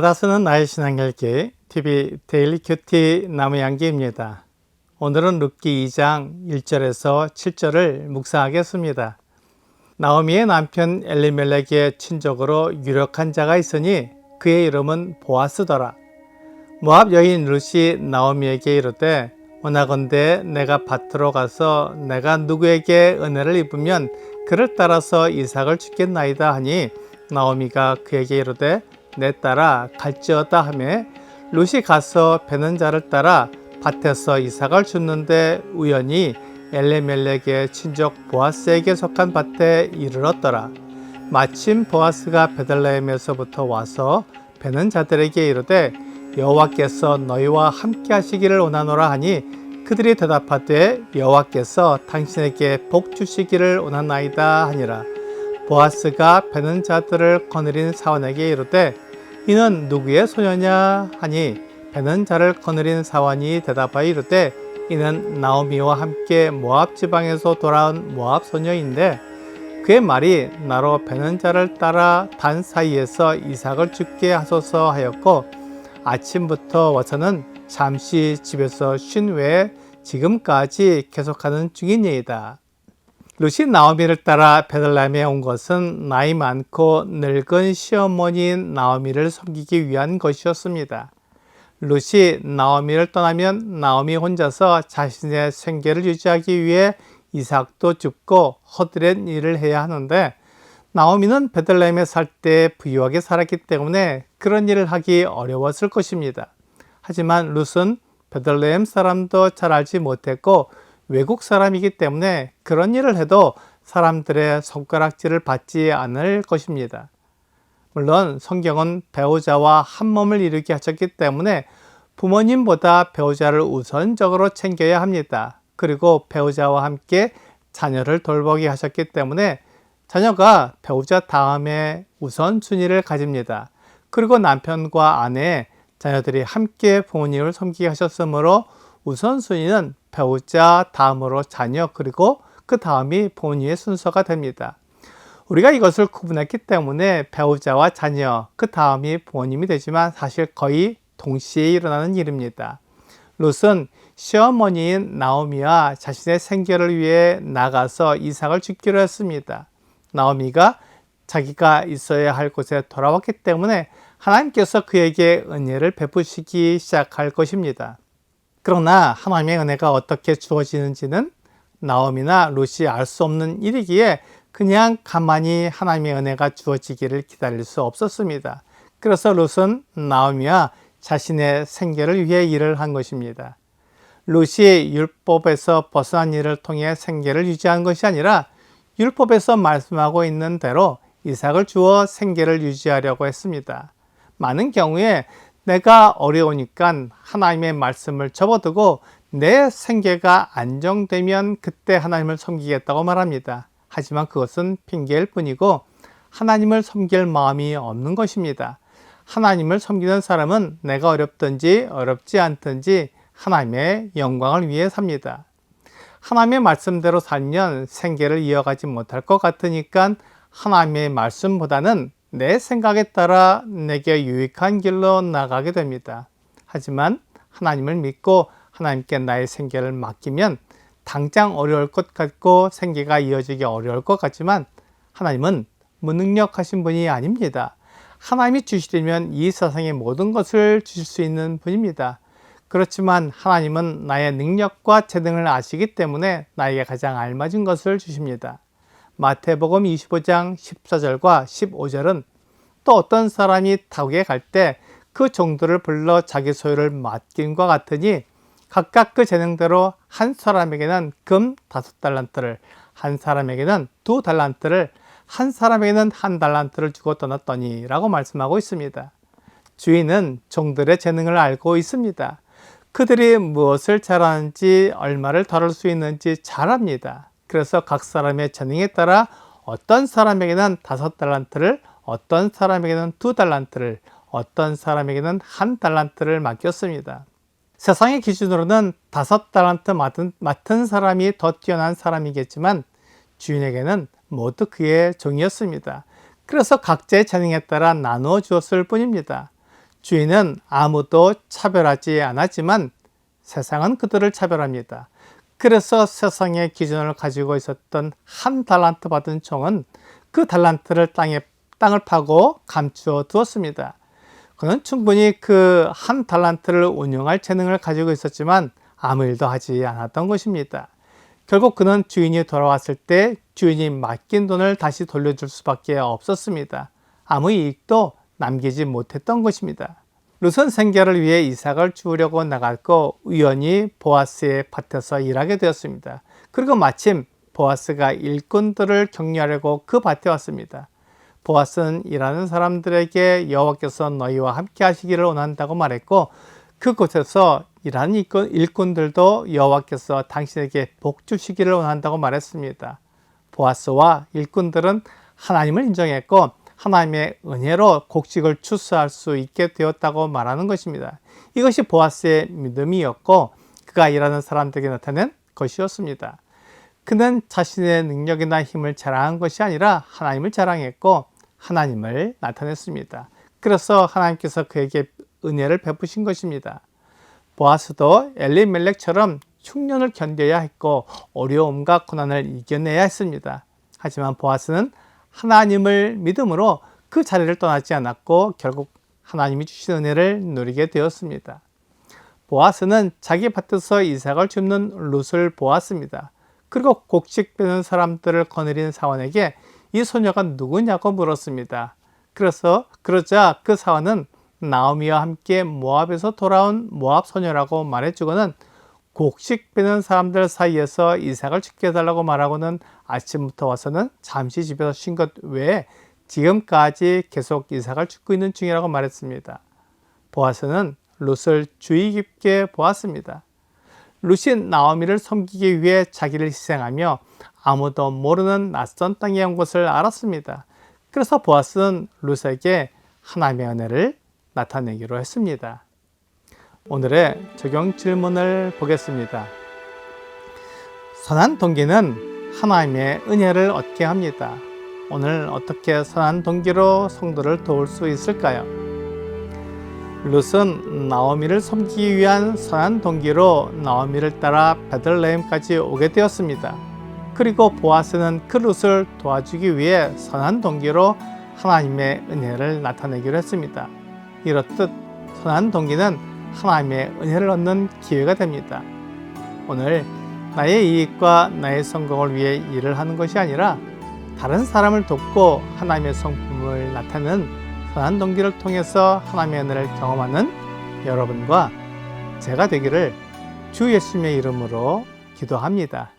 날마다 쓰는 나의 신앙읽기 TV 데일리 큐티 나무양기입니다. 오늘은 룻기 2장 1절에서 7절을 묵상하겠습니다. 나오미의 남편 엘리멜렉의 친족으로 유력한 자가 있으니 그의 이름은 보아스더라. 모압 여인 룻이 나오미에게 이르되 원하건대 내가 밭으로 가서 내가 누구에게 은혜를 입으면 그를 따라서 이삭을 주겠나이다 하니 나오미가 그에게 이르되 내 딸아 갈지어다 하매 룻이 가서 베는 자를 따라 밭에서 이삭을 줍는데 우연히 엘리멜렉의 친족 보아스에게 속한 밭에 이르렀더라. 마침 보아스가 베들레헴에서부터 와서 베는 자들에게 이르되 여호와께서 너희와 함께 하시기를 원하노라 하니 그들이 대답하되 여호와께서 당신에게 복 주시기를 원하나이다 하니라. 보아스가 베는 자들을 거느린 사원에게 이르되 이는 누구의 소녀냐 하니 베는 자를 거느린 사원이 대답하여 이르되 이는 나오미와 함께 모압 지방에서 돌아온 모압 소녀인데 그의 말이 나로 베는 자를 따라 단 사이에서 이삭을 죽게 하소서 하였고 아침부터 와서는 잠시 집에서 쉰 후에 지금까지 계속하는 중이니이다. 룻이 나오미를 따라 베들레헴에 온 것은 나이 많고 늙은 시어머니인 나오미를 섬기기 위한 것이었습니다. 룻이 나오미를 떠나면 나오미 혼자서 자신의 생계를 유지하기 위해 이삭도 줍고 허드렛 일을 해야 하는데 나오미는 베들레헴에 살 때 부유하게 살았기 때문에 그런 일을 하기 어려웠을 것입니다. 하지만 룻은 베들레헴 사람도 잘 알지 못했고 외국 사람이기 때문에 그런 일을 해도 사람들의 손가락질을 받지 않을 것입니다. 물론 성경은 배우자와 한 몸을 이루게 하셨기 때문에 부모님보다 배우자를 우선적으로 챙겨야 합니다. 그리고 배우자와 함께 자녀를 돌보게 하셨기 때문에 자녀가 배우자 다음에 우선순위를 가집니다. 그리고 남편과 아내, 자녀들이 함께 부모님을 섬기게 하셨으므로 우선순위는 배우자, 다음으로 자녀, 그리고 그 다음이 부모님의 순서가 됩니다. 우리가 이것을 구분했기 때문에 배우자와 자녀, 그 다음이 부모님이 되지만 사실 거의 동시에 일어나는 일입니다. 룻은 시어머니인 나오미와 자신의 생계를 위해 나가서 이삭을 죽기로 했습니다. 나오미가 자기가 있어야 할 곳에 돌아왔기 때문에 하나님께서 그에게 은혜를 베푸시기 시작할 것입니다. 그러나 하나님의 은혜가 어떻게 주어지는지는 나오미나 룻이 알 수 없는 일이기에 그냥 가만히 하나님의 은혜가 주어지기를 기다릴 수 없었습니다. 그래서 룻은 나오미와 자신의 생계를 위해 일을 한 것입니다. 룻이 율법에서 벗어난 일을 통해 생계를 유지한 것이 아니라 율법에서 말씀하고 있는 대로 이삭을 주어 생계를 유지하려고 했습니다. 많은 경우에 내가 어려우니까 하나님의 말씀을 접어두고 내 생계가 안정되면 그때 하나님을 섬기겠다고 말합니다. 하지만 그것은 핑계일 뿐이고 하나님을 섬길 마음이 없는 것입니다. 하나님을 섬기는 사람은 내가 어렵든지 어렵지 않든지 하나님의 영광을 위해 삽니다. 하나님의 말씀대로 살면 생계를 이어가지 못할 것 같으니까 하나님의 말씀보다는 내 생각에 따라 내게 유익한 길로 나가게 됩니다. 하지만 하나님을 믿고 하나님께 나의 생계를 맡기면 당장 어려울 것 같고 생계가 이어지기 어려울 것 같지만 하나님은 무능력하신 분이 아닙니다. 하나님이 주시려면 이 세상의 모든 것을 주실 수 있는 분입니다. 그렇지만 하나님은 나의 능력과 재능을 아시기 때문에 나에게 가장 알맞은 것을 주십니다. 마태복음 25장 14절과 15절은 또 어떤 사람이 타국에 갈 때 그 종들을 불러 자기 소유를 맡김과 같으니 각각 그 재능대로 한 사람에게는 금 5달란트를, 한 사람에게는 2달란트를, 한 사람에게는 1달란트를 주고 떠났더니 라고 말씀하고 있습니다. 주인은 종들의 재능을 알고 있습니다. 그들이 무엇을 잘하는지, 얼마를 다룰 수 있는지 잘 압니다. 그래서 각 사람의 재능에 따라 어떤 사람에게는 5달란트를, 어떤 사람에게는 2달란트를, 어떤 사람에게는 1달란트를 맡겼습니다. 세상의 기준으로는 5달란트 맡은 사람이 더 뛰어난 사람이겠지만 주인에게는 모두 그의 종이었습니다. 그래서 각자의 재능에 따라 나누어 주었을 뿐입니다. 주인은 아무도 차별하지 않았지만 세상은 그들을 차별합니다. 그래서 세상의 기준을 가지고 있었던 한 달란트 받은 종은 그 달란트를 땅을 파고 감추어 두었습니다. 그는 충분히 그 한 달란트를 운용할 재능을 가지고 있었지만 아무 일도 하지 않았던 것입니다. 결국 그는 주인이 돌아왔을 때 주인이 맡긴 돈을 다시 돌려줄 수밖에 없었습니다. 아무 이익도 남기지 못했던 것입니다. 룻은 생계를 위해 이삭을 주우려고 나갔고 우연히 보아스의 밭에서 일하게 되었습니다. 그리고 마침 보아스가 일꾼들을 격려하려고 그 밭에 왔습니다. 보아스는 일하는 사람들에게 여호와께서 너희와 함께 하시기를 원한다고 말했고 그곳에서 일하는 일꾼들도 여호와께서 당신에게 복 주시기를 원한다고 말했습니다. 보아스와 일꾼들은 하나님을 인정했고 하나님의 은혜로 곡식을 추수할 수 있게 되었다고 말하는 것입니다. 이것이 보아스의 믿음이었고 그가 일하는 사람들에게 나타낸 것이었습니다. 그는 자신의 능력이나 힘을 자랑한 것이 아니라 하나님을 자랑했고 하나님을 나타냈습니다. 그래서 하나님께서 그에게 은혜를 베푸신 것입니다. 보아스도 엘리멜렉처럼 흉년을 견뎌야 했고 어려움과 고난을 이겨내야 했습니다. 하지만 보아스는 하나님을 믿음으로 그 자리를 떠나지 않았고 결국 하나님이 주신 은혜를 누리게 되었습니다. 보아스는 자기 밭에서 이삭을 줍는 룻을 보았습니다. 그리고 곡식 빼는 사람들을 거느린 사원에게 이 소녀가 누구냐고 물었습니다. 그러자 그 사원은 나오미와 함께 모압에서 돌아온 모압 소녀라고 말해주고는 곡식 빼는 사람들 사이에서 이삭을 죽게 해달라고 말하고는 아침부터 와서는 잠시 집에서 쉰 것 외에 지금까지 계속 이삭을 죽고 있는 중이라고 말했습니다. 보아스는 룻을 주의 깊게 보았습니다. 룻이 나오미를 섬기기 위해 자기를 희생하며 아무도 모르는 낯선 땅에 온 것을 알았습니다. 그래서 보아스는 룻에게 하나님의 은혜를 나타내기로 했습니다. 오늘의 적용 질문을 보겠습니다. 선한 동기는 하나님의 은혜를 얻게 합니다. 오늘 어떻게 선한 동기로 성도를 도울 수 있을까요? 룻은 나오미를 섬기기 위한 선한 동기로 나오미를 따라 베들레헴까지 오게 되었습니다. 그리고 보아스는 그 룻을 도와주기 위해 선한 동기로 하나님의 은혜를 나타내기로 했습니다. 이렇듯 선한 동기는 하나님의 은혜를 얻는 기회가 됩니다. 오늘 나의 이익과 나의 성공을 위해 일을 하는 것이 아니라 다른 사람을 돕고 하나님의 성품을 나타내는 선한 동기를 통해서 하나님의 은혜를 경험하는 여러분과 제가 되기를 주 예수님의 이름으로 기도합니다.